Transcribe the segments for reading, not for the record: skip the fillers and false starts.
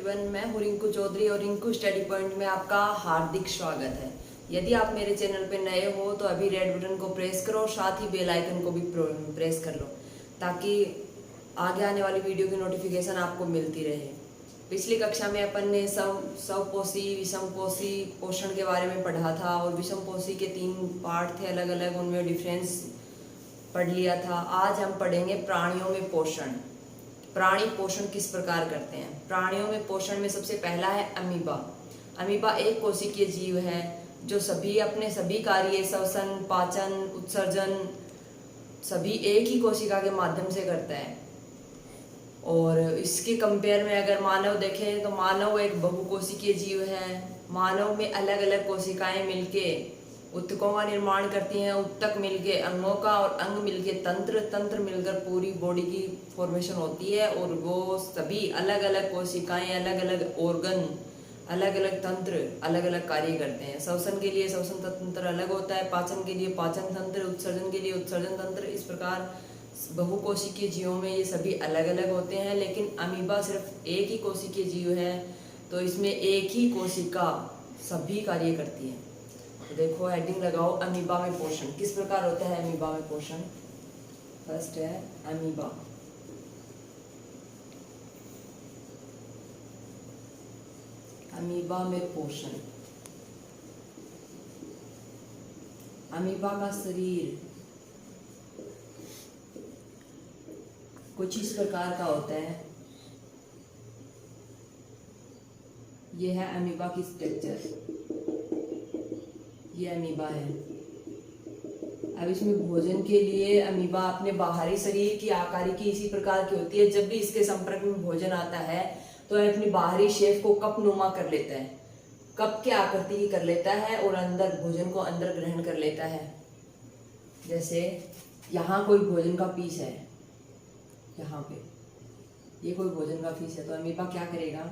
Everyone, मैं हूँ रिंकू चौधरी और रिंकू स्टडी पॉइंट में आपका हार्दिक स्वागत है। यदि आप मेरे चैनल पे नए हो तो अभी रेड बटन को प्रेस करो और साथ ही बेल आइकन को भी प्रेस कर लो ताकि आगे आने वाली वीडियो की नोटिफिकेशन आपको मिलती रहे। पिछली कक्षा में अपन ने स्वपोषी, विषमपोषी पोषण के बारे में पढ़ा था और विषमपोषी के 3 पार्ट थे अलग अलग, उनमें डिफरेंस पढ़ लिया था। आज हम पढ़ेंगे प्राणियों में पोषण। प्राणी पोषण किस प्रकार करते हैं। प्राणियों में पोषण में सबसे पहला है अमीबा। अमीबा एक कोशिकीय जीव है जो अपने सभी कार्य श्वसन, पाचन, उत्सर्जन सभी एक ही कोशिका के माध्यम से करता है। और इसके कंपेयर में अगर मानव देखें तो मानव एक बहुकोशिकीय जीव है। मानव में अलग अलग कोशिकाएं मिलके उत्तकों का निर्माण करती हैं, उत्तक मिलके अंगों का और अंग मिलके तंत्र मिलकर पूरी बॉडी की फॉर्मेशन होती है। और वो सभी अलग अलग कोशिकाएं, अलग अलग ऑर्गन, अलग अलग तंत्र अलग अलग कार्य करते हैं। श्वसन के लिए श्वसन तंत्र अलग होता है, पाचन के लिए पाचन तंत्र, उत्सर्जन के लिए उत्सर्जन तंत्र। इस प्रकार बहुकोशिकीय जीवों में ये सभी अलग अलग होते हैं, लेकिन अमीबा सिर्फ एक ही कोशिकीय जीव है तो इसमें एक ही कोशिका सभी कार्य करती है। तो देखो हेडिंग लगाओ, अमीबा में पोषण किस प्रकार होता है। अमीबा में पोषण फर्स्ट है अमीबा। अमीबा में पोषण। अमीबा का शरीर कुछ इस प्रकार का होता है। यह है अमीबा की स्ट्रक्चर। ये अमीबा है। अब इसमें भोजन के लिए अमीबा अपने बाहरी शरीर की आकारिकी इसी प्रकार की होती है। जब भी इसके संपर्क में भोजन आता है तो अपनी बाहरी शेप को कप नुमा कर लेता है, कप के आकृति की कर लेता है और अंदर भोजन को अंदर ग्रहण कर लेता है। जैसे यहाँ कोई भोजन का पीस है, यहाँ पे ये कोई भोजन का पीस है तो अमीबा क्या करेगा,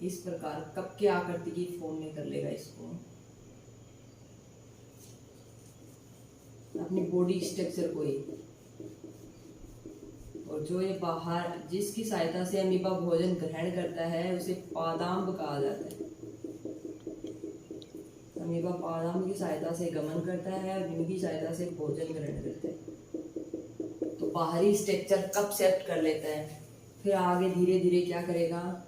इस प्रकार कप के आकृति की फॉर्म में कर लेगा इसको। अपनी बॉडी स्ट्रक्चर को ही, और जो ये बाहर जिसकी सहायता से अमीबा भोजन ग्रहण करता है उसे पादांब कहा जाता है। अमीबा पादांब की सहायता से गमन करता है और इनकी सहायता से भोजन ग्रहण करता है। तो बाहरी स्ट्रक्चर कप सेट कर लेता है, फिर आगे धीरे धीरे क्या करेगा,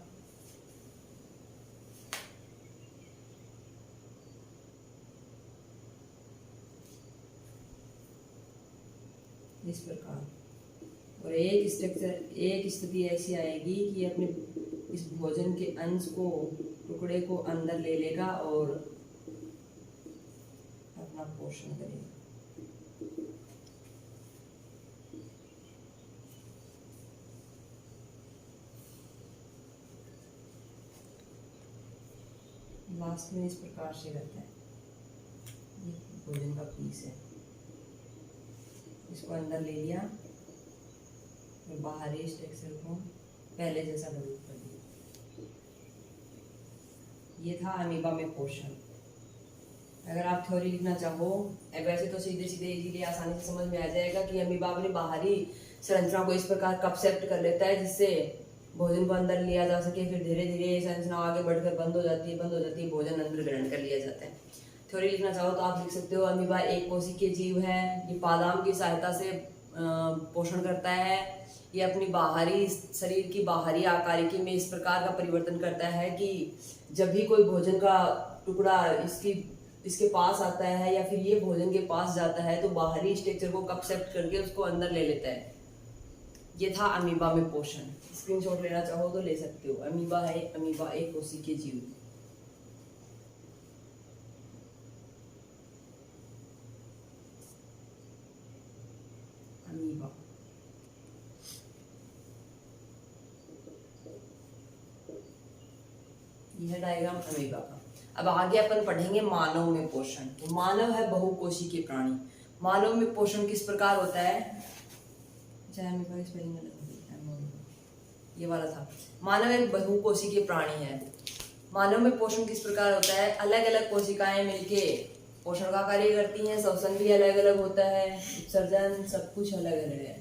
इस प्रकार। और एक स्थिति ऐसी आएगी कि अपने इस भोजन के अंश को, टुकड़े को अंदर ले लेगा और अपना पोषण करेगा। लास्ट में इस प्रकार से करता है। ये भोजन का पीस है, इसको अंदर ले लिया और बाहरी स्ट्रक्चर को पहले जैसा डेवलप कर दिया। ये था अमीबा में पोषण। अगर आप थ्योरी लिखना चाहो, वैसे तो सीधे सीधे इजीली आसानी से समझ में आ जाएगा कि अमीबा अपनी बाहरी संरचना को इस प्रकार कपसेप्ट कर लेता है जिससे भोजन को अंदर लिया जा सके। फिर धीरे धीरे संरचना आगे बढ़कर बंद हो जाती है, भोजन अंदर ग्रहण कर लिया जाता है। थ्योरी लिखना चाहो तो आप लिख सकते हो, अमीबा एक कोशिकीय जीव है। ये पादाम की सहायता से पोषण करता है। ये अपनी बाहरी शरीर की बाहरी आकारिकी में इस प्रकार का परिवर्तन करता है कि जब भी कोई भोजन का टुकड़ा इसके पास आता है या फिर ये भोजन के पास जाता है तो बाहरी स्ट्रक्चर को कपसेप्ट करके उसको अंदर ले लेता है। ये था अमीबा में पोषण। स्क्रीनशॉट लेना चाहो तो ले सकते हो। अमीबा है, अमीबा एक कोशिकीय जीव। अमीबा यह डायग्राम अमीबा का। अब आगे अपन पढ़ेंगे मानव में पोषण। तो मानव है बहुकोशिकीय प्राणी। मानव में पोषण किस प्रकार होता है, ये वाला था। मानव एक बहुकोशिकीय प्राणी है। मानव में पोषण किस प्रकार होता है, अलग अलग कोशिकाएं मिलके पोषण का कार्य करती हैं। श्वसन भी अलग अलग होता है, उत्सर्जन सब कुछ अलग अलग है।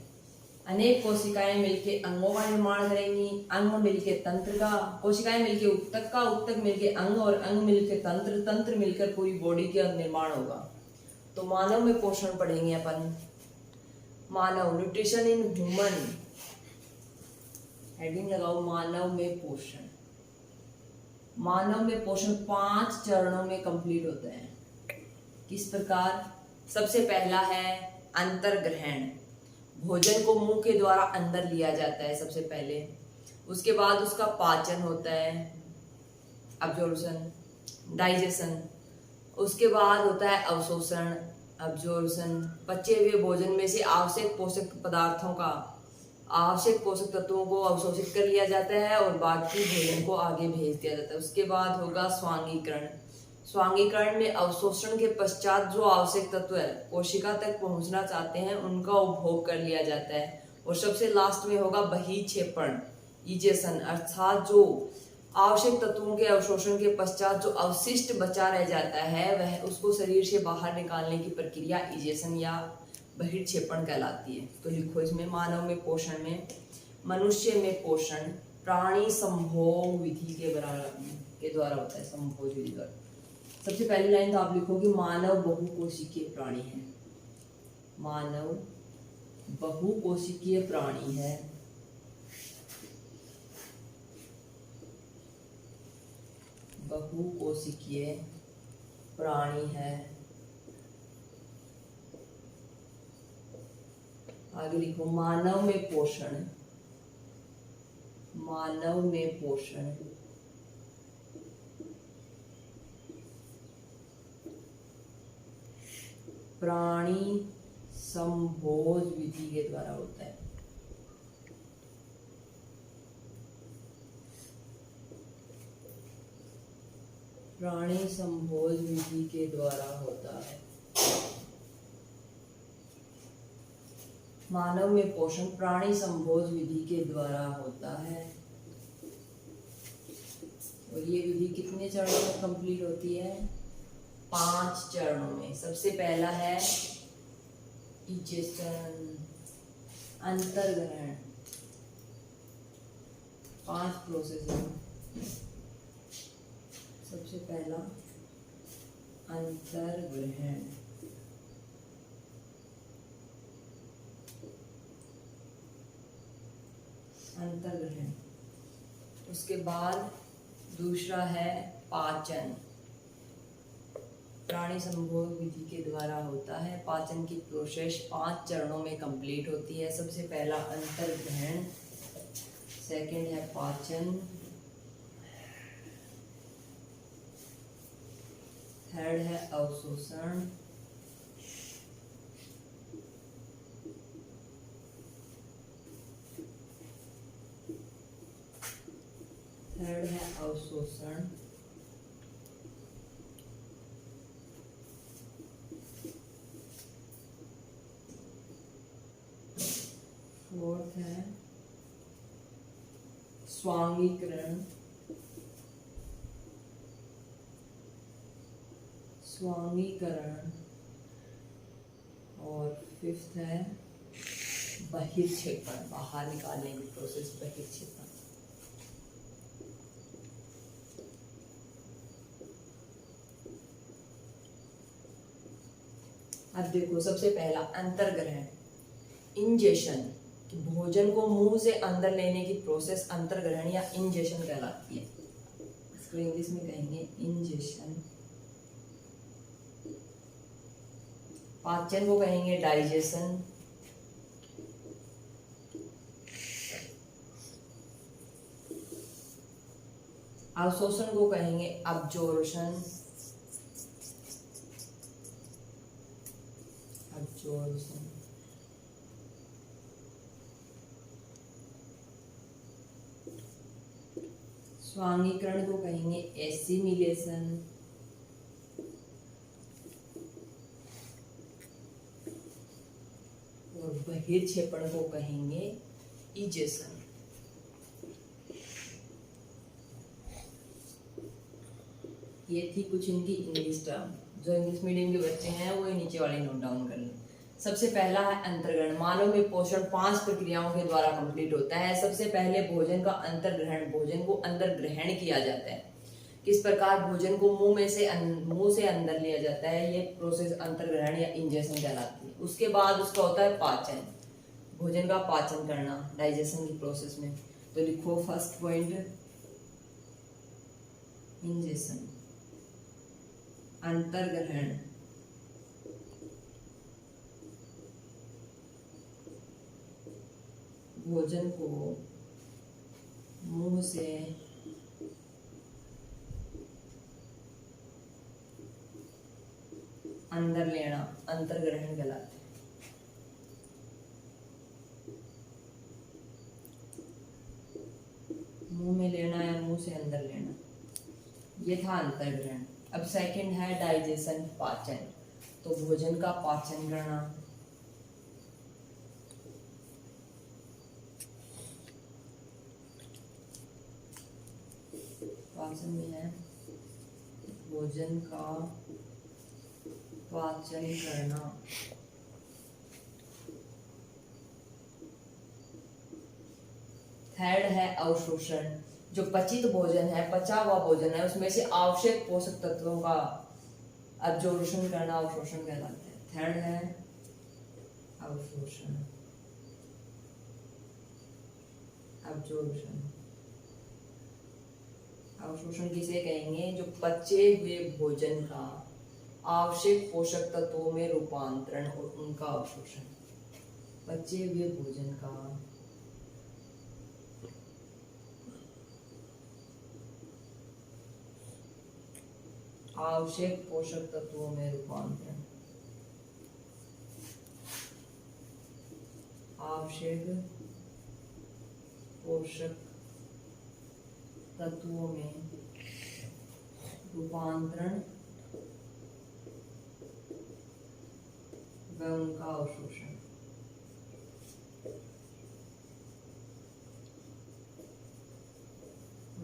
अनेक कोशिकाएं मिलके अंगों का निर्माण करेंगी, अंग मिलके तंत्र का, कोशिकाएं मिलके उत्तक का, उत्तक मिलके अंग और अंग मिलके तंत्र, तंत्र मिलकर पूरी बॉडी का निर्माण होगा। तो मानव में पोषण पढ़ेंगे अपन। मानव, न्यूट्रिशन इन ह्यूमन, हेडिंग लगाओ मानव में पोषण। मानव में पोषण 5 चरणों में कंप्लीट होता है। किस प्रकार? सबसे पहला है अंतर्ग्रहण, भोजन को मुंह के द्वारा अंदर लिया जाता है सबसे पहले। उसके बाद उसका पाचन होता है, अब्जॉर्प्शन, डाइजेशन। उसके बाद होता है अवशोषण, अब्जॉर्प्शन। पचे हुए भोजन में से आवश्यक पोषक पदार्थों का, आवश्यक पोषक तत्वों को अवशोषित कर लिया जाता है और बाकी भोजन को आगे भेज दिया जाता है। उसके बाद होगा स्वांगीकरण। स्वांगीकरण में अवशोषण के पश्चात जो आवश्यक तत्व है कोशिका तक पहुंचना चाहते हैं उनका उपभोग कर लिया जाता है। और सबसे लास्ट में होगा बहिक्षेपण, इजेशन, अर्थात जो आवश्यक तत्वों के अवशोषण के पश्चात जो अवशिष्ट बचा रह जाता है वह उसको शरीर से बाहर निकालने की प्रक्रिया इजेशन या बहिक्षेपण कहलाती है। तो लिखो इसमें, मानव में पोषण में, मनुष्य में पोषण प्राणी संभोग विधि के द्वारा होता है, संभोग विधि द्वारा। सबसे पहली लाइन तो आप लिखो कि मानव बहुकोशिकीय प्राणी है। मानव बहुकोशिकीय प्राणी है। बहुकोशिकीय प्राणी है। आगे लिखो मानव में पोषण, मानव में पोषण प्राणी संभोज विधि के द्वारा होता है। प्राणी संभोज विधि के द्वारा होता है। मानव में पोषण प्राणी संभोज विधि के द्वारा होता है। और ये विधि कितने चरणों में कंप्लीट होती है? 5 चरणों में। सबसे पहला है इजेशन, अंतर्ग्रहण, 5 प्रोसेस है। सबसे पहला अंतर्ग्रहण, अंतर्ग्रहण। उसके बाद दूसरा है पाचन, प्राणी संभोग विधि के द्वारा होता है। पाचन की प्रोसेस 5 चरणों में कंप्लीट होती है। सबसे पहला अंतर्ग्रहण, सेकंड है पाचन, थर्ड है अवशोषण, थर्ड है अवशोषण, फोर्थ है स्वांगीकरण, स्वांगीकरण, और फिफ्थ है बहिक्षेपण, बाहर निकालने की प्रोसेस, बहिक्षेपण। अब देखो, सबसे पहला अंतर्ग्रहण, इंजेशन, कि भोजन को मुंह से अंदर लेने की प्रोसेस अंतर्ग्रहण या इंजेशन कहलाती है। इसको इंग्लिश में कहेंगे इंजेशन। पाचन को कहेंगे डाइजेशन, अवशोषण को कहेंगे अब्जॉर्प्शन, अब्जॉर्प्शन। स्वांगीकरण को कहेंगे एसिमिलेशन, और बहिक्षेपण को कहेंगे इजेशन। ये थी कुछ इनकी इंग्लिश टर्म। जो इंग्लिश मीडियम के बच्चे हैं वो ये नीचे वाली नोट डाउन कर लें। सबसे पहला है अंतर्ग्रहण। मानव में पोषण 5 प्रक्रियाओं के द्वारा कंप्लीट होता है। सबसे पहले भोजन का अंतर्ग्रहण, भोजन को अंदर ग्रहण किया जाता है। किस प्रकार भोजन को मुंह से अंदर लिया जाता है, ये प्रोसेस अंतर्ग्रहण या इंजेशन कहलाती है। उसके बाद उसका होता है पाचन, भोजन का पाचन करना डाइजेशन की प्रोसेस में। तो लिखो फर्स्ट पॉइंट इंजेशन, अंतर्ग्रहण। भोजन को मुंह से अंदर लेना अंतर्ग्रहण कहलाता है। मुंह में लेना या मुंह से अंदर लेना, ये था अंतर्ग्रहण। अब सेकंड है डाइजेशन, पाचन। तो भोजन का पाचन करना, पाचन में है भोजन का पाचन करना। थर्ड है अवशोषण। जो पचित भोजन है, पचा हुआ भोजन है, उसमें से आवश्यक पोषक तत्वों का अब्जॉर्प्शन करना अवशोषण कहलाता है। थर्ड है अवशोषण, अब्जॉर्प्शन। अवशोषण किसे कहेंगे? जो पचे हुए भोजन का आवश्यक पोषक तत्वों में रूपांतरण और उनका अवशोषण। पचे हुए भोजन का आवश्यक पोषक तत्वों में रूपांतरण, आवश्यक पोषक तत्वों में रूपांतरण व उनका अवशोषण।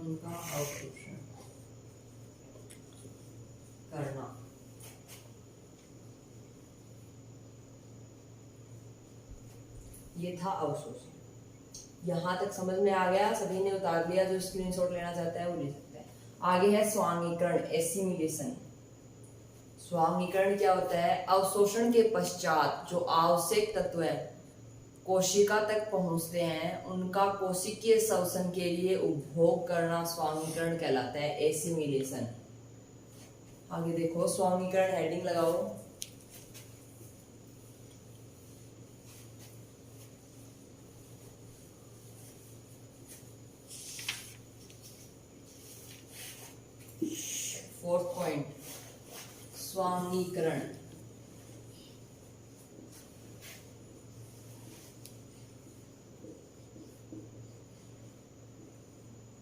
उनका अवशोषण करना। ये था अवशोषण। यहाँ तक समझ में आ गया? सभी ने उतार लिया? जो स्क्रीनशॉट लेना चाहता है वो ले सकता है। आगे है स्वांगीकरण, एसिमिलेशन। स्वांगीकरण क्या होता है? अवशोषण के पश्चात जो आवश्यक तत्व है कोशिका तक पहुंचते हैं, उनका कोशिकीय श्वसन के लिए उपभोग करना स्वांगीकरण कहलाता है, एसिमिलेशन। आगे देखो, स्वांगीकरण हेडिंग लगाओ। फोर्थ पॉइंट स्वांगीकरण।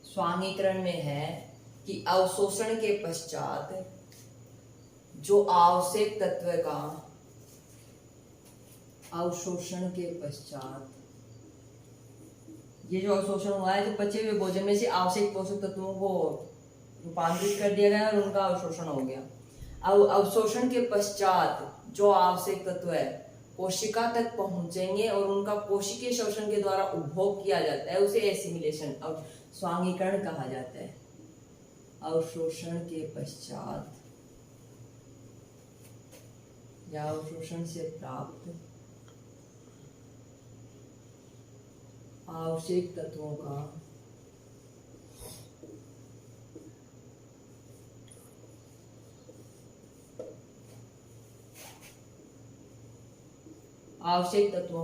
स्वांगीकरण में है कि अवशोषण के पश्चात जो आवश्यक तत्व का, अवशोषण के पश्चात ये जो अवशोषण हुआ है, जो बचे हुए भोजन में से आवश्यक पोषक तत्वों को रूपांतरित कर दिया गया और उनका अवशोषण हो गया। अब अवशोषण के पश्चात जो आवश्यक तत्व है कोशिका तक पहुंचेंगे और उनका कोशिकीय श्वसन के द्वारा उपभोग किया जाता है, उसे एसिमिलेशन, स्वांगीकरण कहा जाता है। अवशोषण के पश्चात या अवशोषण से प्राप्त आवश्यक तत्वों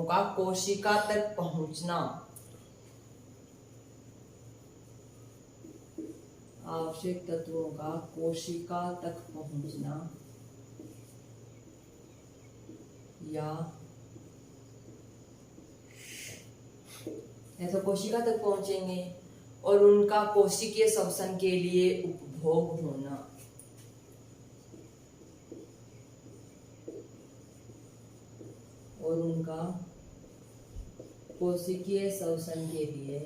का कोशिका तक पहुंचना, आवश्यक तत्वों का कोशिका तक पहुंचना या ऐसा कोशिका तक पहुंचेंगे और उनका कोशिकीय श्वसन के लिए उपभोग होना। और उनका कोशिकीय श्वसन के लिए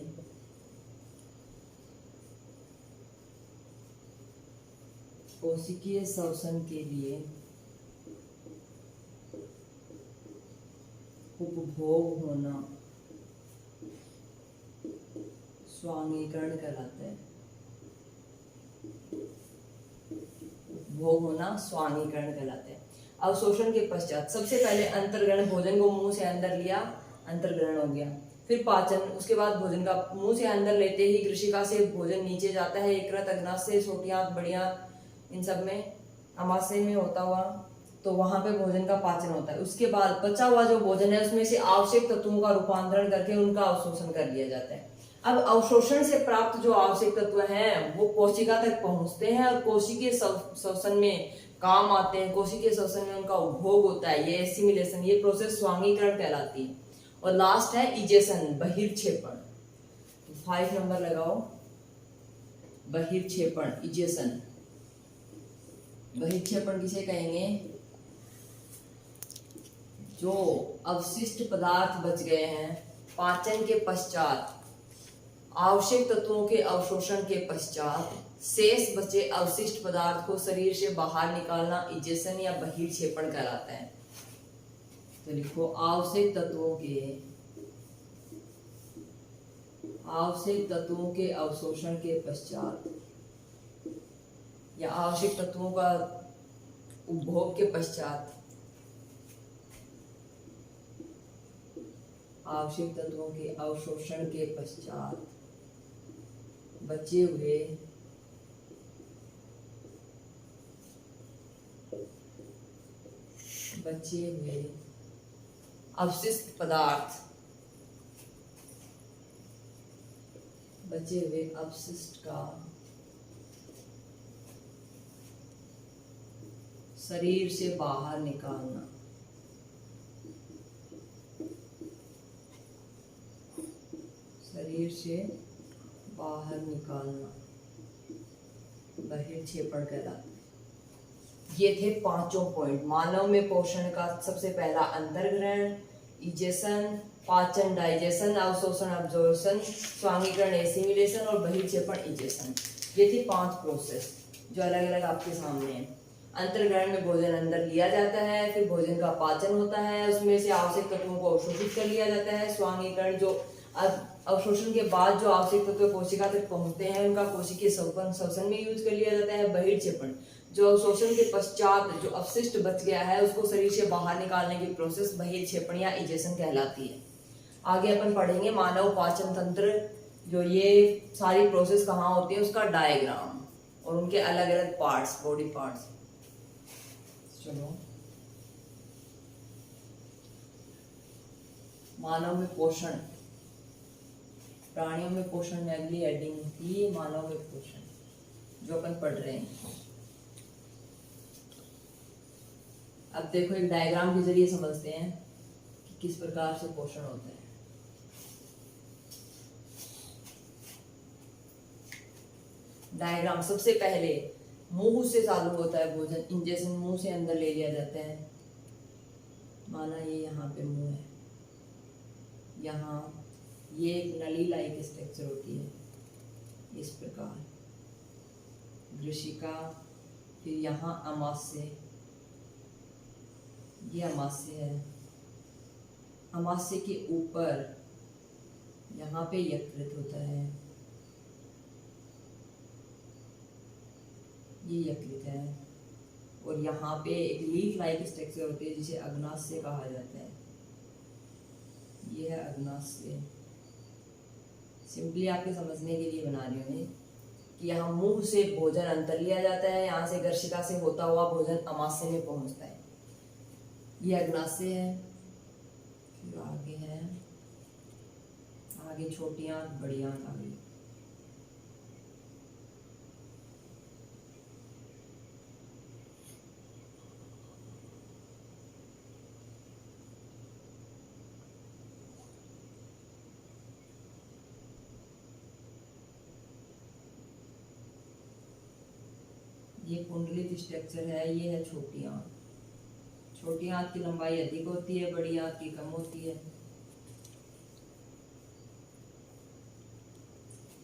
कोशिकीय श्वसन के लिए उपभोग होना स्वांगीकरण कहलाता है। उपभोग होना स्वांगीकरण कहलाता है। अवशोषण के पश्चात सबसे पहले अंतर्ग्रहण, भोजन को मुंह से अंदर लिया, अंतर्ग्रहण हो गया। फिर पाचन, उसके बाद भोजन का मुंह से अंदर लेते ही कृषिका से भोजन नीचे जाता है, यकृत, अग्नाशय, छोटी आंत, बड़ी आंत, इन सब में आमाशय में होता हुआ, तो वहां पे भोजन का पाचन होता है। उसके बाद बचा हुआ जो भोजन है उसमें से आवश्यक तत्वों का रूपांतरण करके उनका अवशोषण कर लिया जाता है। अब अवशोषण से प्राप्त जो आवश्यक तत्व हैं वो कोशिका तक पहुंचते हैं और कोशिकीय श्वसन में काम आते हैं। कोशिकीय श्वसन में उनका उपभोग होता है, ये एसिमिलेशन, ये प्रोसेस स्वांगीकरण कहलाती है। और लास्ट है इजेशन, बहिर्क्षेपण। तो 5 नंबर लगाओ, बहिर्क्षेपण, इजेशन। बहिर्क्षेपण किसे कहेंगे? जो अवशिष्ट पदार्थ बच गए हैं पाचन के पश्चात, आवश्यक तत्वों के अवशोषण के पश्चात शेष बचे अवशिष्ट पदार्थ को शरीर से बाहर निकालना इजेशन या बहिर्क्षेपण कहलाता है। तो लिखो, आवश्यक तत्वों के अवशोषण के पश्चात या आवश्यक तत्वों का उपभोग के पश्चात, आवश्यक तत्वों के अवशोषण के पश्चात बचे हुए अवशिष्ट पदार्थ, बचे हुए अपशिष्ट का शरीर से बाहर निकालना, शरीर से बाहर निकालना बहिर्क्षेपण कहलाता है। ये थे 5 पॉइंट। मानव में पोषण का सबसे पहला अंतर्ग्रहण, इजेशन, पाचन डाइजेशन, अवशोषण अब्जॉर्प्शन, स्वांगीकरण एसिमिलेशन और बहिर्क्षेपण इजेशन। ये थी 5 प्रोसेस जो अलग अलग आपके सामने हैं। अंतर्ग्रहण में भोजन अंदर लिया जाता है, फिर भोजन का पाचन होता है, उसमें से आवश्यक तत्वों को अवशोषित कर लिया जाता है। स्वांगीकरण, जो अवशोषण के बाद जो आवश्यक तत्व कोशिका तक पहुंचते हैं उनका कोशिकीय श्वसन में यूज कर लिया जाता है। बहिर्क्षेपण, जो अवशोषण के पश्चात जो अपशिष्ट बच गया है उसको शरीर से बाहर निकालने की प्रोसेस बहिर्क्षेपण या इजेशन कहलाती है। आगे अपन पढ़ेंगे मानव पाचन तंत्र, जो ये सारी प्रोसेस कहाँ होती है उसका डायग्राम और उनके अलग अलग पार्ट्स, बॉडी पार्ट्स। चलो, मानव में पोषण, प्राणियों में पोषण में अगली हेडिंग थी मानव में पोषण, जो अपन पढ़ रहे हैं। अब देखो, एक डायग्राम के जरिए समझते हैं कि किस प्रकार से पोषण होता है। डायग्राम, सबसे पहले मुंह से चालू होता है भोजन, इंजेक्शन मुंह से अंदर ले लिया जाता है। माना ये यहाँ पे मुंह है, यहाँ ये एक नली लाइक स्ट्रक्चर होती है इस प्रकार, वृशिका, फिर यहाँ अमाशय, ये अमाशय है। अमाशय के ऊपर यहाँ पे यकृत होता है, ये यकृत है, और यहाँ पे एक लीफ लाइक स्ट्रक्चर होती है जिसे अग्नाशय कहा जाता है। ये है अग्नाशय। सिंपली आपके समझने के लिए बना रही हूँ मैं कि यहाँ मुंह से भोजन अंदर लिया जाता है, यहाँ से गर्शिका से होता हुआ भोजन अमाशय में पहुँचता है। ये अग्नाशय है, फिर आगे है, आगे छोटी आंत, बड़ी आंत आ गई। ये कुंडलित स्ट्रक्चर है, ये है छोटी आंत। छोटी आंत की लंबाई अधिक होती है, बड़ी आंत की कम होती है।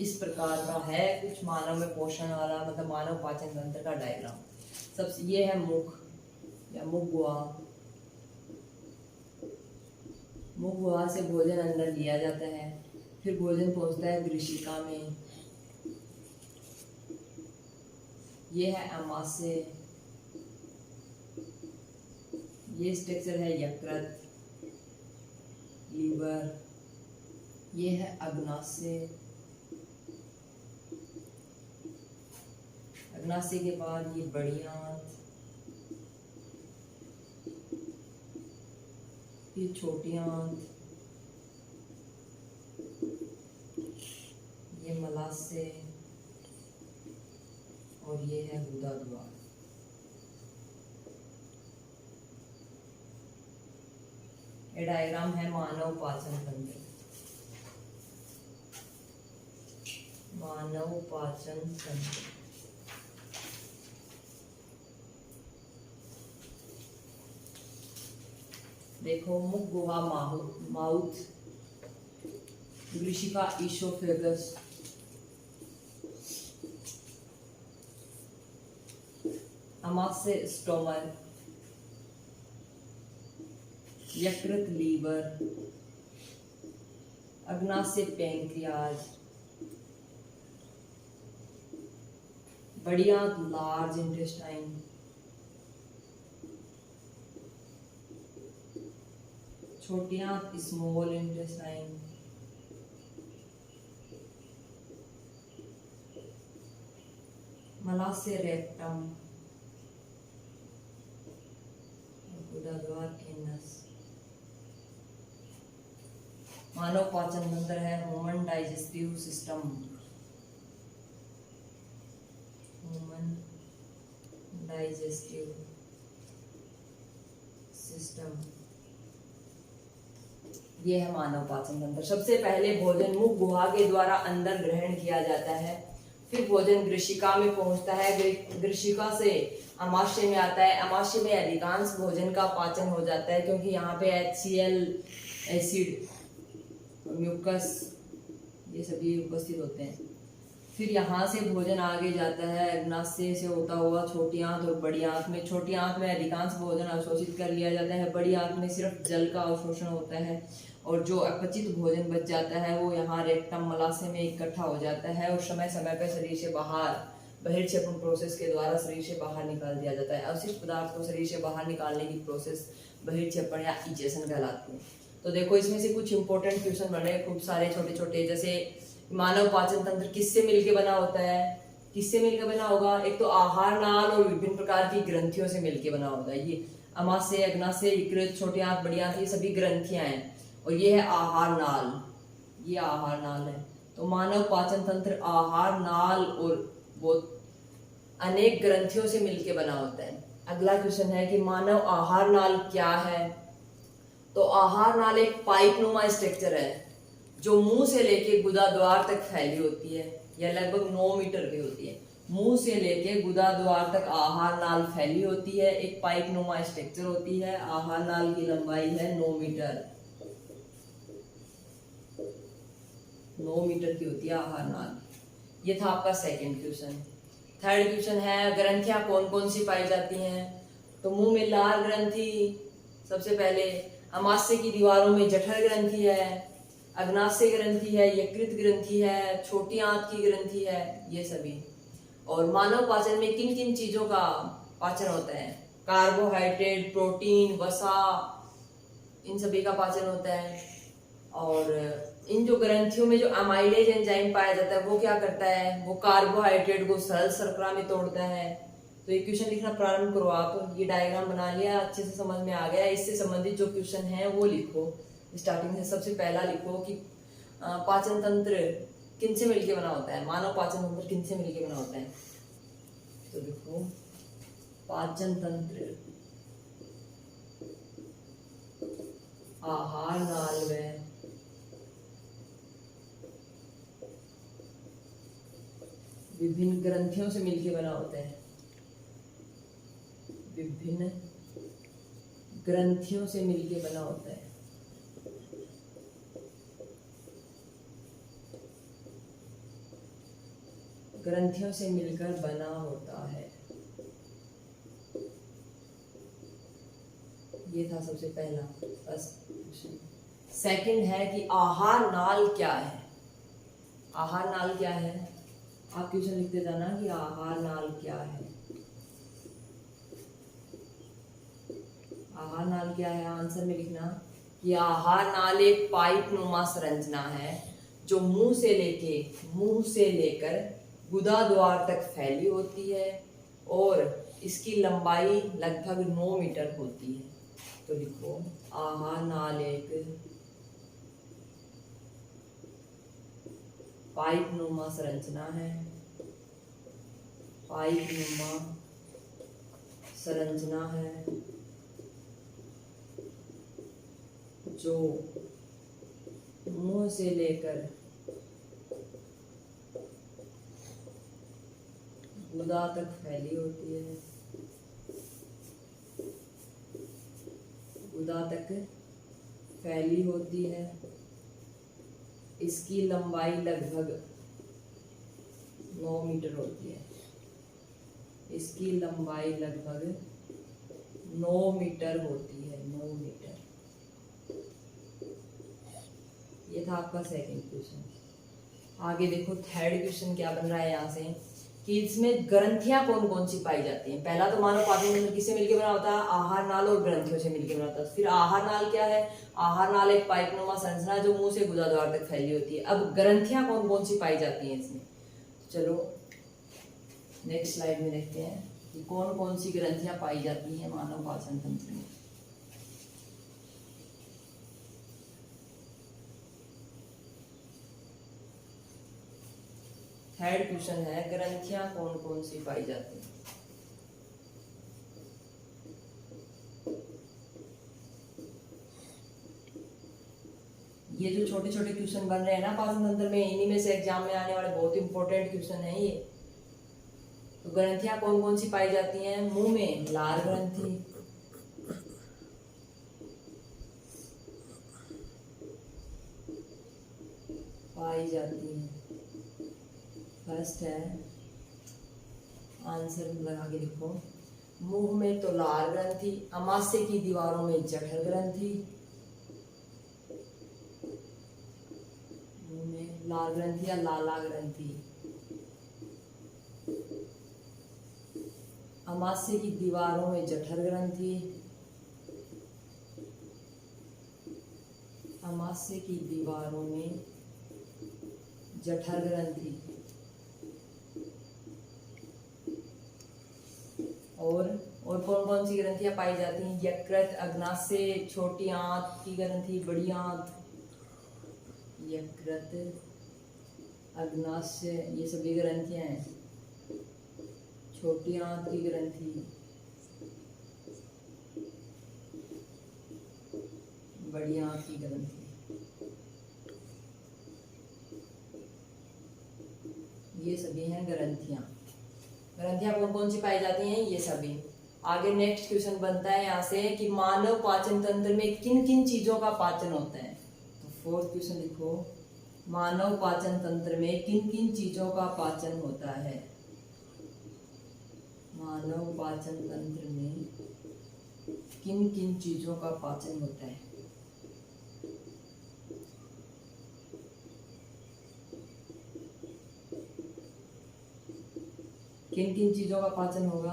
इस प्रकार का है कुछ मानव में पोषण वाला, मतलब मानव पाचन तंत्र का डायग्राम। सबसे ये है मुख या मुख गुहा। मुख गुहा से भोजन अंदर लिया जाता है, फिर भोजन पहुंचता है वृशिका में। ये है अमाशय, ये स्ट्रक्चर है यकृत, लीवर। ये है अग्नाशय, अग्नाशय के बाद ये बड़ी आंत, फिर छोटी आंत, ये मलाशय और ये है गुदा द्वार। ये डायग्राम है मानव पाचन तंत्र। मानव पाचन तंत्र देखो, मुख गुहा माउथ, वृशिका ईसोफेगस, अमाशय स्टोमक, यकृत लीवर, अग्नाशय पैंक्रियाज, बड़ी आंत लार्ज इंटेस्टाइन, छोटी आंत स्मॉल इंटेस्टाइन, मलाशय रेक्टम, गुदा द्वार एनस। मानव पाचन तंत्र है human digestive system. Human digestive system, ये है मानव पाचन तंत्र। सबसे पहले भोजन मुख गुहा के द्वारा अंदर ग्रहण किया जाता है, फिर भोजन वृशिका में पहुंचता है, वृशिका से अमाशय में आता है। अमाशय में अधिकांश भोजन का पाचन हो जाता है, क्योंकि यहाँ पे HCl एसिड, म्यूकस, ये सभी उपस्थित होते हैं। फिर यहाँ से भोजन आगे जाता है अग्नाशय से होता हुआ छोटी आंत और बड़ी आंत में। छोटी आंत में अधिकांश भोजन अवशोषित कर लिया जाता है, बड़ी आंत में सिर्फ जल का अवशोषण होता है, और जो अपचित भोजन बच जाता है वो यहाँ रेक्टम मलाशय में इकट्ठा हो जाता है, और समय समय पर शरीर से बाहर बहिर्क्षेपण प्रोसेस के द्वारा शरीर से बाहर निकाल दिया जाता है। अवशिष्ट पदार्थ को शरीर से बाहर निकालने की प्रोसेस बहिर्क्षेपण या इजेशन कहलाती है। तो देखो, इसमें से कुछ इंपॉर्टेंट क्वेश्चन बने खूब सारे छोटे छोटे, जैसे मानव पाचन तंत्र किससे मिलके बना होता है? किससे मिलकर बना होगा? एक तो आहार नाल और विभिन्न प्रकार की ग्रंथियों से मिलके बना होता है। ये अमाशय, अग्नाशय, यकृत, छोटी आंत, बड़ी आंत, ये सभी ग्रंथियां हैं, और ये है आहार नाल, ये आहार नाल है। तो मानव पाचन तंत्र आहार नाल और वो अनेक ग्रंथियों से मिलके बना होता है। अगला क्वेश्चन है कि मानव आहार नाल क्या है? तो आहार नाल एक पाइप नुमा स्ट्रक्चर है जो मुंह से लेके गुदा द्वार तक फैली होती है। यह लगभग 9 मीटर की होती है। मुंह से लेके गुदा द्वार तक आहार नाल फैली होती है, एक पाइप नुमा स्ट्रक्चर होती है। आहार नाल की लंबाई है 9 मीटर, 9 मीटर की होती है आहार नाल। ये था आपका सेकंड क्वेश्चन। थर्ड क्वेश्चन है ग्रंथियां कौन कौन सी पाई जाती हैं? तो मुंह में लार ग्रंथि सबसे पहले, अमाशय की दीवारों में जठर ग्रंथि है, अग्नाशय ग्रंथि है, यकृत ग्रंथि है, छोटी आंत की ग्रंथि है, ये सभी। और मानव पाचन में किन किन चीजों का पाचन होता है? कार्बोहाइड्रेट, प्रोटीन, वसा, इन सभी का पाचन होता है। और इन जो ग्रंथियों में जो अमाइलेज एंजाइम पाया जाता है वो क्या करता है? वो कार्बोहाइड्रेट को सरल शर्करा में तोड़ता है। तो ये क्वेश्चन लिखना प्रारंभ करो आप। ये डायग्राम बना लिया, अच्छे से समझ में आ गया। इससे संबंधित जो क्वेश्चन है वो लिखो। स्टार्टिंग से सबसे पहला लिखो कि पाचन तंत्र किन से मिलके बना होता है? मानव पाचन तंत्र किन से मिलके बना होता है? तो देखो, पाचन तंत्र आहार नाल में विभिन्न ग्रंथियों से मिलके बना होता है। विभिन्न ग्रंथियों से मिलके बना होता है। ग्रंथियों से मिलकर बना होता है। ये था सबसे पहला फर्स्ट क्वेश्चन। सेकंड है कि आहार नाल क्या है। आहार नाल क्या है, आप क्वेश्चन लिखते जाना कि आहार नाल क्या है। आहार नाल क्या है, आंसर में लिखना कि आहार नाल एक पाइप नुमा संरचना है जो मुंह से लेकर गुदा द्वार तक फैली होती है और इसकी लंबाई लगभग 9 मीटर होती है। तो लिखो आहार नाल एक पाइप नुमा संरचना है, पाइप नुमा संरचना है जो मुंह से लेकर गुदा तक फैली होती है, गुदा तक फैली होती है। इसकी लंबाई लगभग 9 मीटर होती है, इसकी लंबाई लगभग 9 मीटर होती है, 9 मीटर। ये था आपका सेकंड क्वेश्चन। आगे देखो थर्ड क्वेश्चन क्या बन रहा है यहाँ से कि इसमें ग्रंथियां कौन कौन सी पाई जाती हैं। पहला तो मानव पाचन तंत्र किससे मिलकर बना होता है, आहार नाल और ग्रंथियों से मिलकर बना होता है। फिर आहार नाल क्या है, आहार नाल एक पाइपनुमा संरचना जो मुंह से गुदा द्वार तक फैली होती है। अब ग्रंथियां कौन कौन सी पाई जाती हैं इसमें, चलो नेक्स्ट स्लाइड में देखते हैं कि कौन कौन सी ग्रंथियां पाई जाती हैं मानव पाचन तंत्र में। थर्ड क्वेश्चन है ग्रंथियां कौन कौन सी पाई जाती हैं। ये जो छोटे छोटे क्वेश्चन बन रहे हैं ना पाचन तंत्र में, इन्हीं में से एग्जाम में आने वाले बहुत इंपॉर्टेंट क्वेश्चन है ये। तो ग्रंथियां कौन कौन सी पाई जाती हैं, मुंह में लार ग्रंथि, पाई जाती है। फर्स्ट है, आंसर लगा के लिखो, मुंह में तो लार ग्रंथि, अमाशय की दीवारों में जठर ग्रंथि, मुंह में लार ग्रंथि या लाला ग्रंथि, अमाशय की दीवारों में जठर ग्रंथि, अमाशय की दीवारों में जठर ग्रंथि। और कौन कौन सी ग्रंथियां पाई जाती हैं, यकृत, अग्नाशय, छोटी आंत की ग्रंथि, बड़ी आंत, यकृत, अग्नाशय, ये सभी ग्रंथियां हैं। छोटी आंत की ग्रंथि, बड़ी आंत की ग्रंथि, ये सभी हैं ग्रंथियां। ग्रंथियां कौन कौन सी पाई जाती हैं, ये सभी। आगे नेक्स्ट क्वेश्चन बनता है यहाँ से कि मानव पाचन तंत्र में किन किन चीजों का पाचन होता है। तो फोर्थ क्वेश्चन लिखो, मानव पाचन तंत्र में किन किन चीजों का पाचन होता है। मानव पाचन तंत्र में किन किन चीजों का पाचन होता है। किन किन चीजों का पाचन होगा,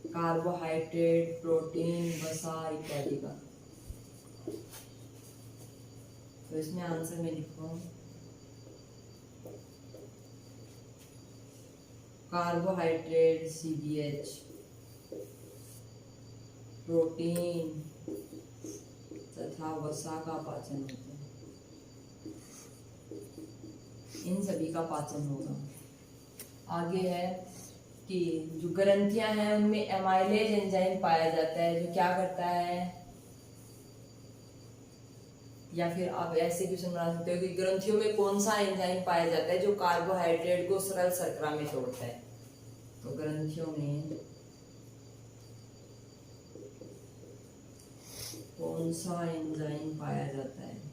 कार्बोहाइड्रेट, प्रोटीन, वसा इत्यादि का। तो इसमें आंसर में लिखो कार्बोहाइड्रेट CBH, प्रोटीन तथा वसा का पाचन होता है, इन सभी का पाचन होगा। आगे है कि जो ग्रंथियां हैं उनमें एमाइलेज एंजाइम पाया जाता है जो क्या करता है, या फिर आप ऐसे क्वेश्चन बना सकते हो कि ग्रंथियों में कौन सा एंजाइम पाया जाता है जो कार्बोहाइड्रेट को सरल शर्करा में तोड़ता है। तो ग्रंथियों में कौन सा एंजाइम पाया जाता है,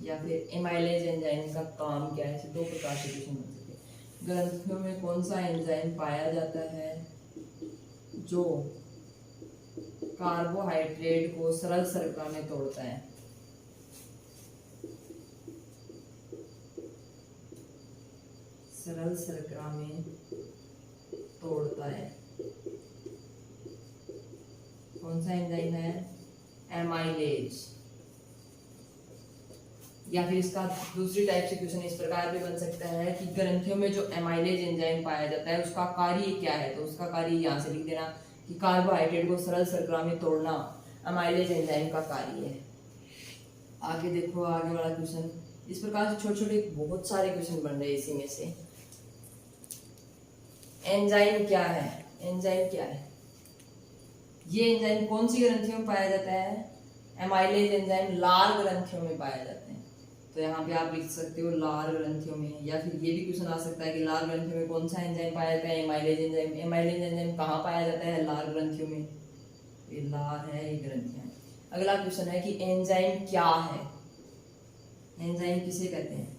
या फिर एमाइलेज एंजाइम का काम क्या है। दो प्रकार से क्वेश्चन बन सकते हैं। ग्रंथियों में कौन सा एंजाइम पाया जाता है जो कार्बोहाइड्रेट को सरल शर्करा में तोड़ता है? सरल शर्करा में तोड़ता है कौन सा एंजाइम है? एमाइलेज। या फिर इसका दूसरी टाइप से क्वेश्चन इस प्रकार भी बन सकता है कि ग्रंथियों में जो एमाइलेज एंजाइम पाया जाता है उसका कार्य क्या है? तो उसका कार्य यहाँ से लिख देना कि कार्बोहाइड्रेट को सरल शर्करा में तोड़ना एमाइलेज एंजाइम का कार्य है। आगे देखो, आगे वाला क्वेश्चन। इस प्रकार से छोटे छोटे बहुत सारे क्वेश्चन बन रहे हैं इसी में से। एंजाइम क्या है? एंजाइम क्या है? ये एंजाइम कौन सी ग्रंथियों में पाया जाता है? एमाइलेज एंजाइम लाल ग्रंथियों में पाया जाता है। तो यहाँ पे आप लिख सकते हो लाल ग्रंथियों में। या फिर ये भी क्वेश्चन आ सकता है कि लाल ग्रंथियों में कौन सा एंजाइम पाया जाता है? Amylase enzyme. एमाइलेज एंजाइम कहाँ पाया जाता है? लाल ग्रंथियों में। ये लाल है, ये ग्रंथियां। अगला क्वेश्चन है कि एंजाइम क्या है? एंजाइम किसे कहते हैं?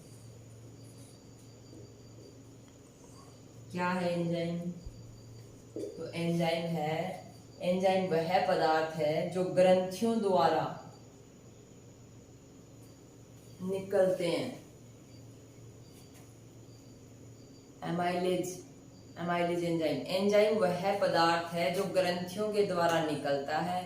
क्या है एंजाइम? तो एंजाइम वह पदार्थ है जो ग्रंथियों द्वारा निकलते हैं। एमाइलेज एंजाइम वह पदार्थ है जो ग्रंथियों के द्वारा निकलता है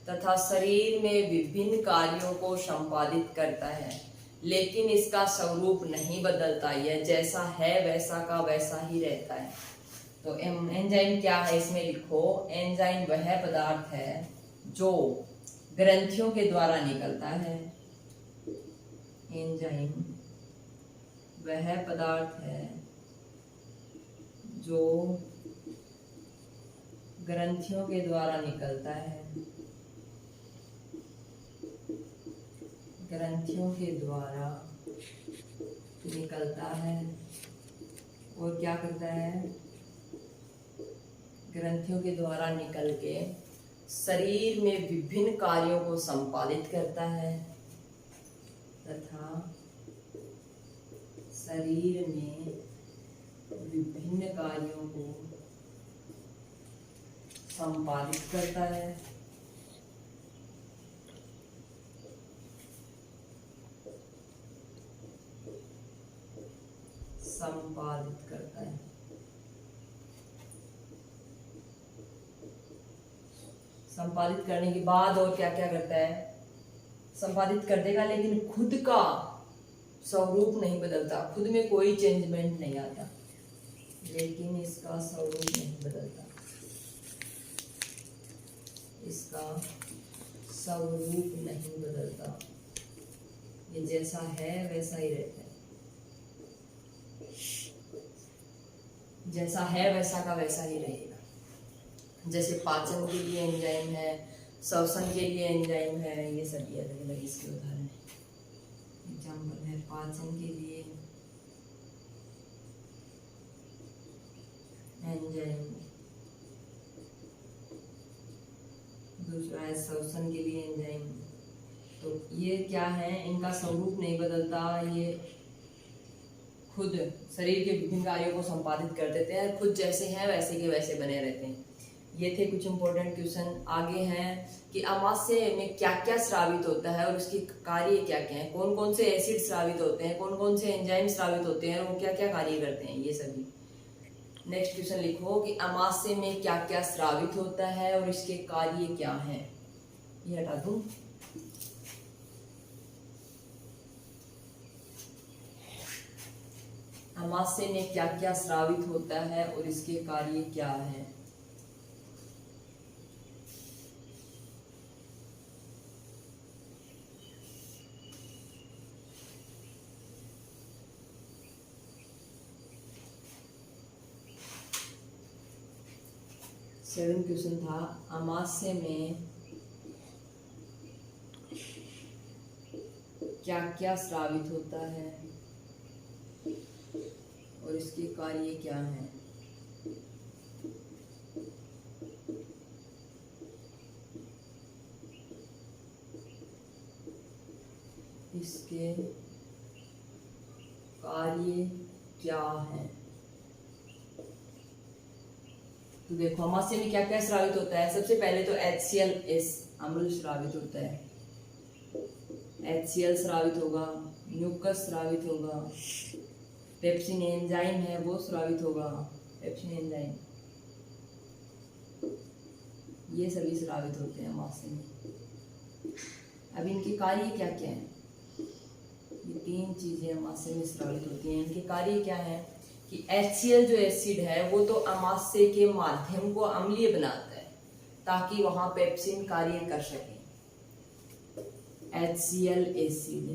तथा शरीर में विभिन्न कार्यों को संपादित करता है, लेकिन इसका स्वरूप नहीं बदलता। यह जैसा है वैसा का वैसा ही रहता है। तो एंजाइम क्या है इसमें लिखो। एंजाइम वह पदार्थ है जो ग्रंथियों के द्वारा निकलता है। एंजाइम वह पदार्थ है जो ग्रंथियों के द्वारा निकलता है। ग्रंथियों के द्वारा निकलता है और क्या करता है? ग्रंथियों के द्वारा निकल के शरीर में विभिन्न कार्यों को संपादित करता है तथा शरीर में विभिन्न कार्यों को संपादित करता है। संपादित करता है। संपादित करने के बाद और क्या क्या करता है? संपादित कर देगा लेकिन खुद का स्वरूप नहीं बदलता, खुद में कोई चेंजमेंट नहीं आता, लेकिन इसका स्वरूप नहीं बदलता। इसका स्वरूप नहीं बदलता, ये जैसा है वैसा ही रहता है। जैसा है वैसा का वैसा ही रहेगा। जैसे पाचन के लिए एंजाइम है, श्वसन के लिए एंजाइम है, ये सभी अलग अलग इसके उदाहरण है। एग्जाम्पल है पाचन के लिए एंजाइम, दूसरा है श्वसन के लिए एंजाइम। तो ये क्या है? इनका स्वरूप नहीं बदलता, ये खुद शरीर के विभिन्न कार्यों को संपादित कर देते हैं, खुद जैसे हैं वैसे के वैसे बने रहते हैं। ये थे कुछ इंपॉर्टेंट क्वेश्चन। आगे हैं कि अमाशय में क्या क्या स्रावित होता है और उसके कार्य क्या क्या हैं, कौन कौन से एसिड स्रावित होते हैं, कौन कौन से एंजाइम स्रावित होते हैं, वो क्या क्या कार्य करते हैं, ये सभी। नेक्स्ट क्वेश्चन लिखो कि अमाशय में क्या क्या स्रावित होता है और इसके कार्य क्या हैं। ये हटा दूं। अमाशय में क्या क्या स्रावित होता है और इसके कार्य क्या हैं। सेवन क्वेश्चन था, अमाशय में क्या क्या स्रावित होता है और इसके कार्य क्या हैं। इसके कार्य क्या हैं। तो देखो अमाशय में क्या क्या स्रावित होता है। सबसे पहले तो HCl अम्ल स्रावित होता है, HCl स्रावित होगा, म्यूकस स्रावित होगा, पेप्सिन एंजाइम है वो स्रावित होगा, पेप्सिन एंजाइम, ये सभी स्रावित होते हैं अमाशय में। अब इनके कार्य क्या क्या हैं? ये 3 चीजें अमाशय में स्रावित होती हैं। इनके कार्य क्या है कि HCl जो एसिड है वो तो अमाशय के माध्यम को अम्लीय बनाता है ताकि वहां पेप्सिन कार्य कर सके। HCl एसिड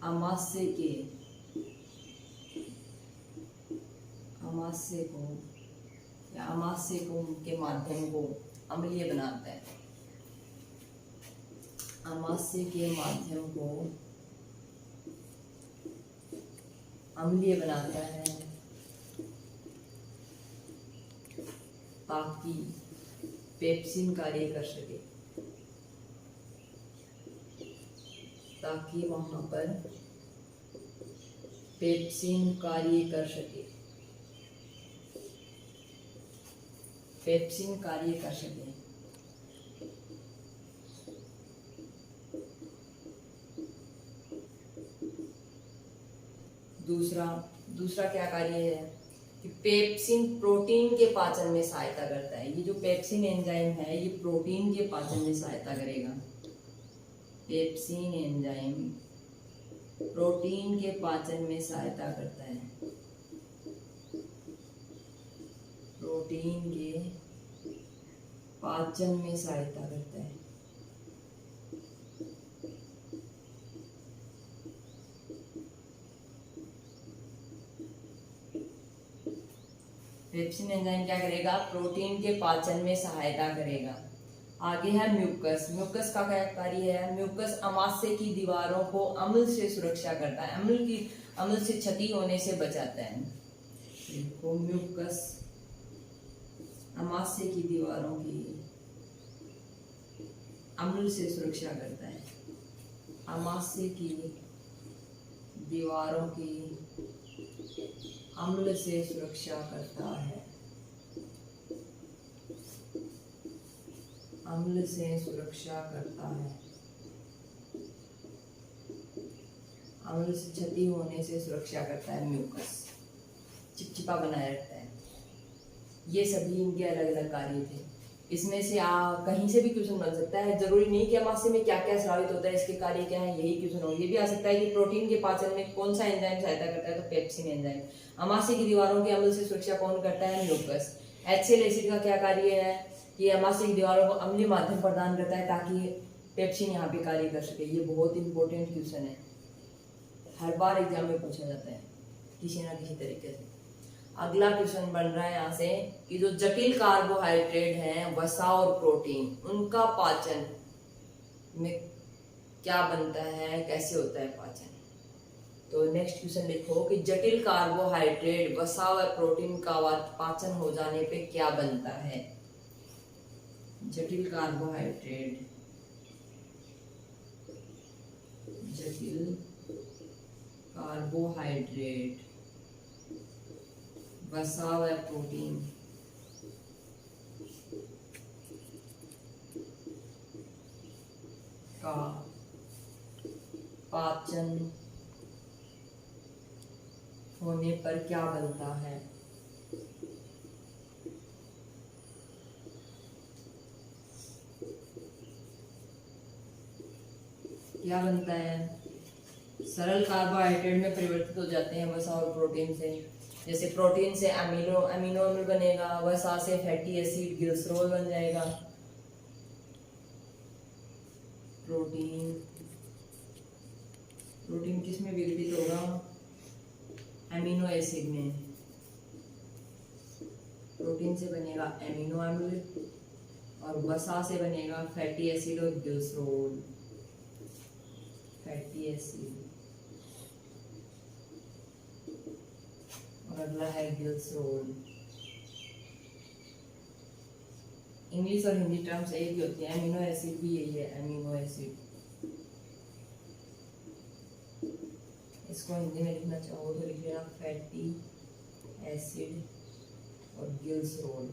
अमाशय को के माध्यम को अम्लीय बनाता है, अमाशय के माध्यम को अम्लीय बनाता है ताकि पेप्सिन कार्य कर सके, ताकि वहां पर पेप्सिन कार्य कर सके, पेप्सिन कार्य कर सके। दूसरा क्या कार्य है कि पेप्सिन प्रोटीन के पाचन में सहायता करता है। ये जो पेप्सिन एंजाइम है ये प्रोटीन के पाचन में सहायता करेगा। पेप्सिन एंजाइम प्रोटीन के पाचन में सहायता करता है, प्रोटीन के पाचन में सहायता करता है। पेप्सिन एंजाइम क्या करेगा? प्रोटीन के पाचन में सहायता करेगा। आगे है म्यूकस। म्यूकस का क्या कार्य है? म्यूकस अमाशय की दीवारों को अम्ल से सुरक्षा करता है, अम्ल से क्षति होने से बचाता है। देखो म्यूकस अमाशय की दीवारों की अम्ल से सुरक्षा करता है, अमाशय की दीवारों की अम्ल से सुरक्षा करता है, अम्ल से सुरक्षा करता है, अम्ल से क्षति होने से सुरक्षा करता है। म्यूकस चिपचिपा बनाए रखता है। ये सभी इनके अलग अलग कार्य थे। इसमें से कहीं से भी क्वेश्चन बन सकता है। जरूरी नहीं कि अमाशय में क्या क्या स्रावित होता है, इसके कार्य क्या है, यही क्वेश्चन हो। ये भी आ सकता है कि प्रोटीन के पाचन में कौन सा एंजाइम सहायता करता है, तो पेप्सिन एंजाइम। अमाशय की दीवारों के अम्ल से सुरक्षा कौन करता है? म्यूकस। HCl एसिड का क्या कार्य है? ये अमाशय की दीवारों को अम्लीय माध्यम प्रदान करता है ताकि पेप्सिन यहाँ पे कार्य कर सके। ये बहुत इंपॉर्टेंट क्वेश्चन है, हर बार एग्जाम में पूछा जाता है किसी ना किसी तरीके से। अगला क्वेश्चन बन रहा है यहाँ से कि जो जटिल कार्बोहाइड्रेट हैं, वसा और प्रोटीन, उनका पाचन में क्या बनता है, कैसे होता है पाचन? तो नेक्स्ट क्वेश्चन लिखो कि जटिल कार्बोहाइड्रेट, वसा और प्रोटीन का पाचन हो जाने पे क्या बनता है? जटिल कार्बोहाइड्रेट, वसा व प्रोटीन का पाचन होने पर क्या बनता है? क्या बनता है? सरल कार्बोहाइड्रेट में परिवर्तित हो जाते हैं वसा और प्रोटीन से। जैसे प्रोटीन से अमीनो अम्ल बनेगा, वसा से फैटी एसिड ग्लिसरॉल बन जाएगा। प्रोटीन किस में विघटित होगा? अमीनो एसिड में। प्रोटीन से बनेगा अमीनो अम्ल और वसा से बनेगा फैटी एसिड और ग्लिसरॉल। फैटी एसिड और अगला है ग्लिसरॉल। इंग्लिश और हिंदी टर्म्स एक ही होती है, अमीनो एसिड भी यही है, अमीनो एसिड। इसको हिंदी में लिखना चाहो तो लिख लेना फैटी एसिड और ग्लिसरॉल।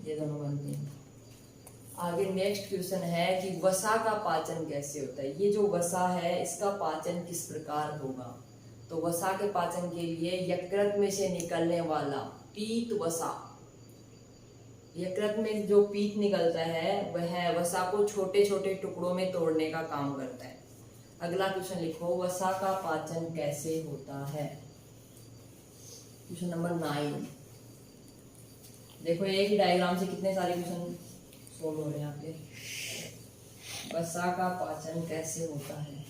ये दोनों बनते हैं। आगे नेक्स्ट क्वेश्चन है कि वसा का पाचन कैसे होता है। ये जो वसा है इसका पाचन किस प्रकार होगा। तो वसा के पाचन के लिए यकृत में से निकलने वाला पीत वसा, यकृत में जो पीत निकलता है वह वसा को छोटे छोटे टुकड़ों में तोड़ने का काम करता है। अगला क्वेश्चन लिखो, वसा का पाचन कैसे होता है। Question number 9। देखो एक ही डायग्राम से कितने सारे क्वेश्चन सोल्व हो रहे हैं यहाँ पे। वसा का पाचन कैसे होता है।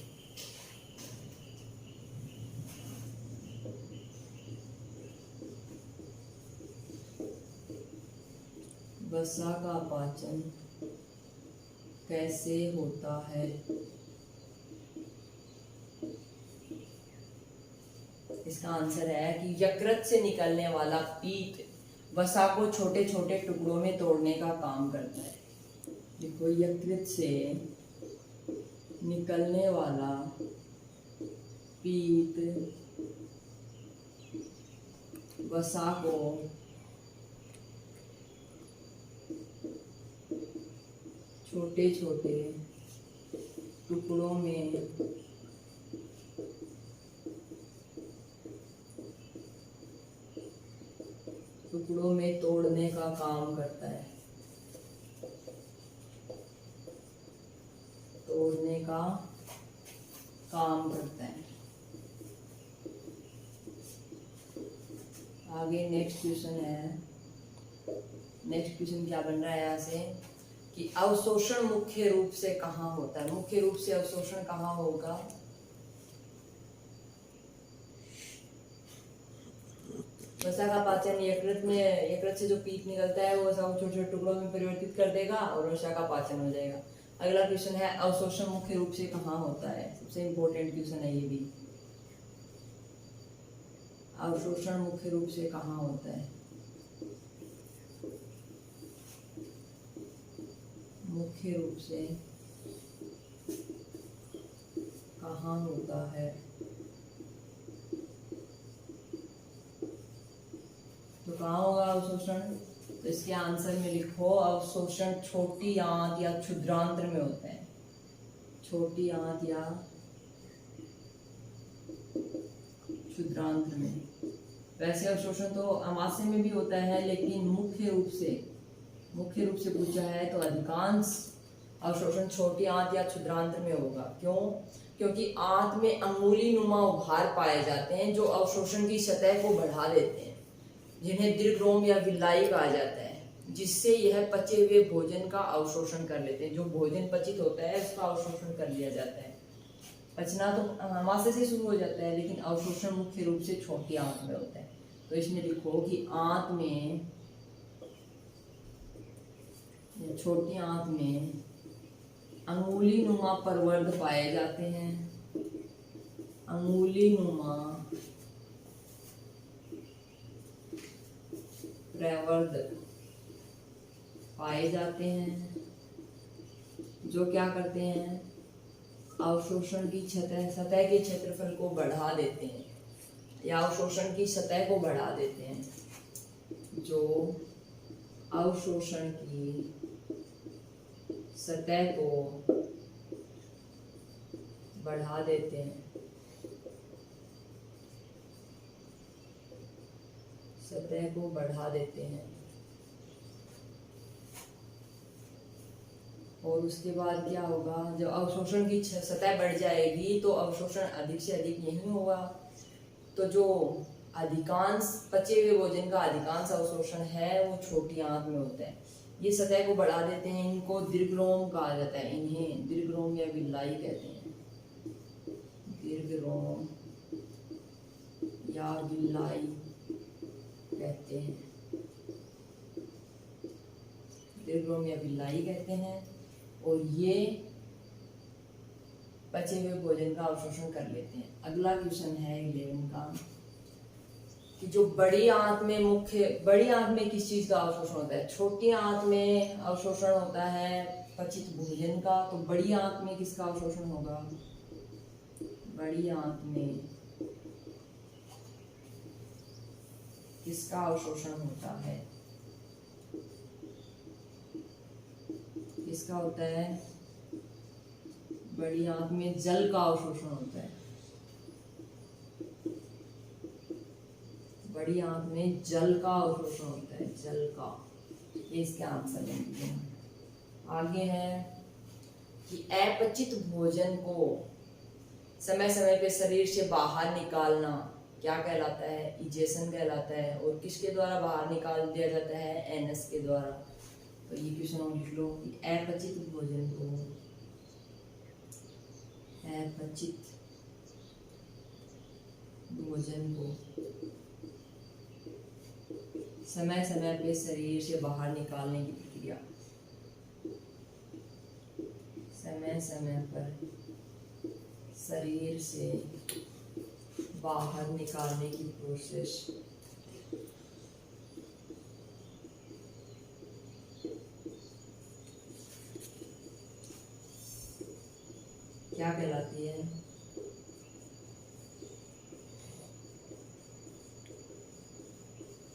वसा का पाचन कैसे होता है। इसका आंसर है कि यकृत से निकलने वाला पीत वसा को छोटे छोटे टुकड़ों में तोड़ने का काम करता है। देखो यकृत से निकलने वाला पीत वसा को छोटे छोटे टुकड़ों में तोड़ने का काम करता है। तोड़ने का काम करता है। आगे नेक्स्ट क्वेश्चन है। नेक्स्ट क्वेश्चन क्या बन रहा है यहाँ से कि अवशोषण मुख्य रूप से कहाँ होता है। मुख्य रूप से अवशोषण कहाँ होगा। वसा का पाचन यकृत से जो पीत निकलता है वो वसा को छोटे छोटे टुकड़ों में परिवर्तित कर देगा और वसा का पाचन हो जाएगा। अगला क्वेश्चन है अवशोषण मुख्य रूप से कहाँ होता है। सबसे इम्पोर्टेंट क्वेश्चन है ये भी। अवशोषण मुख्य रूप से कहाँ होता है। मुख्य रूप से कहाँ होता है। तो कहाँ होगा अवशोषण। तो इसके आंसर में लिखो अवशोषण छोटी आंत या क्षुद्रांत्र में होता है। छोटी आंत या क्षुद्रांत्र में। वैसे अवशोषण तो आमाशय में भी होता है लेकिन मुख्य रूप से पूछा है तो अधिकांश अवशोषण छोटी आंत या क्षुद्रांत्र में होगा। क्यों। क्योंकि आंत में अंगुली नुमा उभार पाए जाते हैं जो अवशोषण की सतह को बढ़ा देते हैं, जिन्हें दीर्घरोम या विल्लाई कहा जाता है, जिससे यह पचे हुए भोजन का अवशोषण कर लेते हैं। जो भोजन पचित होता है उसका अवशोषण कर लिया जाता है। पचना तो आमाशय से शुरू हो जाता है लेकिन अवशोषण मुख्य रूप से छोटी आंत में होता है। तो इसमें लिखो कि आंत में, छोटी आंत में अंगुली नुमा प्रवर्ध पाए जाते हैं। अंगुली नुमा प्रवर्ध पाए जाते हैं जो क्या करते हैं, अवशोषण की सतह के क्षेत्रफल को बढ़ा देते हैं या अवशोषण की सतह को बढ़ा देते हैं। जो अवशोषण की सतह को बढ़ा देते हैं। सतह को बढ़ा देते हैं। और उसके बाद क्या होगा, जब अवशोषण की सतह बढ़ जाएगी तो अवशोषण अधिक से अधिक नहीं होगा। तो जो अधिकांश पचे हुए भोजन का अधिकांश अवशोषण है वो छोटी आंत में होता है। ये सतह को बढ़ा देते हैं। इनको दीर्घरोम कहा जाता है। इन्हें दीर्घरोम या विल्लाई कहते हैं। दीर्घरोम या विल्लाई कहते हैं। दीर्घरोम या विल्लाई कहते हैं। और ये बचे हुए भोजन का अवशोषण कर लेते हैं। अगला क्वेश्चन है 11 का कि जो बड़ी आंत में किस चीज का अवशोषण होता है। छोटी आंत में अवशोषण होता है पचित भोजन का। तो बड़ी आंत में किसका अवशोषण होगा। बड़ी आंत में किसका अवशोषण होता है। किसका होता है? बड़ी आंत में जल का अवशोषण होता है। बड़ी आंत में जल का अवशोषण होता है, जल का। ये इसके आंसर है। आगे है कि अपचित भोजन को समय समय पे शरीर से बाहर निकालना क्या कहलाता है? इजेशन कहलाता है। और किसके द्वारा बाहर निकाल दिया जाता है? एनस के द्वारा। तो ये क्वेश्चन हम लिख लो कि अपचित भोजन को, अपचित भोजन को समय समय पे शरीर से बाहर निकालने की प्रक्रिया, समय समय पर शरीर से बाहर निकालने की प्रोसेस क्या कहलाती है?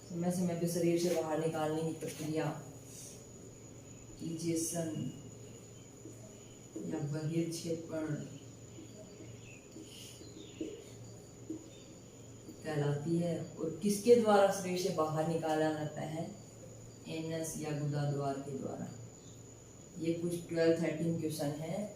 समय समय पे शरीर से बाहर निकालने की प्रक्रिया इजेशन या बहिर्क्षेपण कहलाती है। और किसके द्वारा शरीर से बाहर निकाला जाता है? एनस या गुदा द्वार के द्वारा। ये कुछ 12-13 क्वेश्चन हैं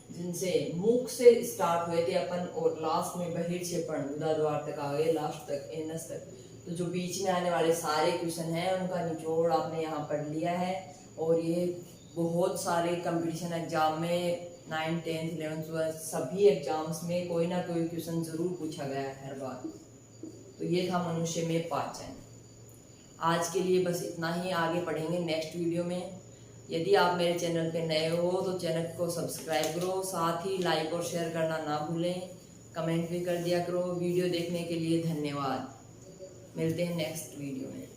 जिनसे मुख से स्टार्ट हुए थे अपन और लास्ट में बहिर्क्षेपण गुदा द्वार तक आ गए, लास्ट तक एनस तक। तो जो बीच में आने वाले सारे क्वेश्चन हैं उनका निचोड़ आपने यहाँ पढ़ लिया है। और ये बहुत सारे कंपटीशन एग्जाम में 9th 10th 11th सभी एग्जाम्स में कोई ना कोई क्वेश्चन जरूर पूछा गया है हर बार। तो ये था मनुष्य में पाचन। आज के लिए बस इतना ही, आगे पढ़ेंगे नेक्स्ट वीडियो में। यदि आप मेरे चैनल पे नए हो तो चैनल को सब्सक्राइब करो, साथ ही लाइक और शेयर करना ना भूलें, कमेंट भी कर दिया करो। वीडियो देखने के लिए धन्यवाद। मिलते हैं नेक्स्ट वीडियो में।